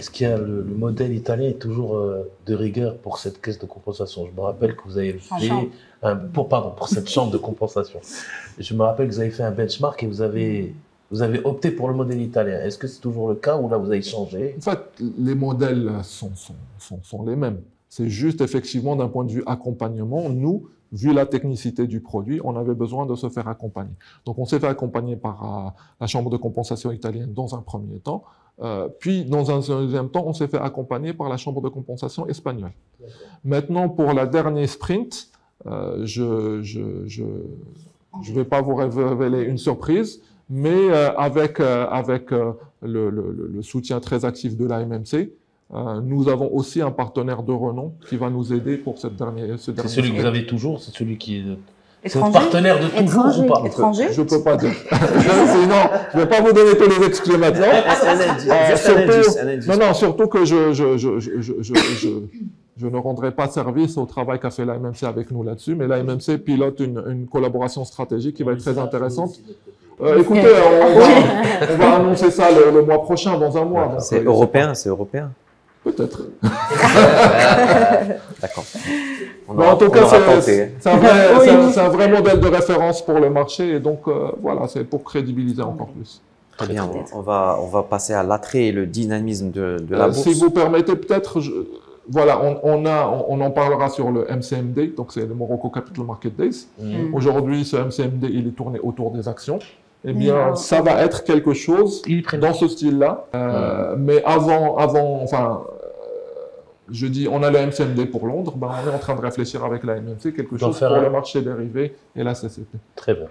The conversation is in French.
est-ce qu'il y a le modèle italien est toujours de rigueur pour cette caisse de compensation? Je me rappelle que vous avez fait pour cette chambre de compensation. Je me rappelle que vous avez fait un benchmark et vous avez opté pour le modèle italien. Est-ce que c'est toujours le cas ou là vous avez changé? En fait, les modèles sont les mêmes. C'est juste effectivement d'un point de vue accompagnement, nous, vu la technicité du produit, on avait besoin de se faire accompagner. Donc on s'est fait accompagner par la chambre de compensation italienne dans un premier temps, puis dans un deuxième temps, on s'est fait accompagner par la chambre de compensation espagnole. Maintenant, pour la dernière sprint, je vais pas vous révéler une surprise, mais avec le soutien très actif de la MMC, nous avons aussi un partenaire de renom qui va nous aider pour ce dernier. C'est celui que vous avez toujours, c'est celui qui est. C'est Étranger. votre partenaire de toujours ou pas? Étranger. Je peux pas dire. Sinon, je vais pas vous donner tous les exclus maintenant. Non, surtout que je ne rendrai pas service au travail qu'a fait la MMC avec nous là-dessus, mais la MMC pilote une collaboration stratégique qui va être très intéressante. Écoutez, on va annoncer ça le mois prochain, dans un mois. C'est européen, c'est européen. Peut-être. D'accord. En tout cas, c'est un vrai modèle de référence pour le marché et donc voilà, c'est pour crédibiliser encore plus. Très bien, on va passer à l'attrait et le dynamisme de la bourse. Si vous permettez, peut-être, voilà, on en parlera sur le MCMD, donc c'est le Morocco Capital Market Days. Aujourd'hui, ce MCMD, il est tourné autour des actions. Eh bien, ça va être quelque chose dans ce style-là. Mais enfin, je dis, on a le MCMD pour Londres, on est en train de réfléchir avec la MMC quelque chose pour le marché dérivé et la CCP. Très bien.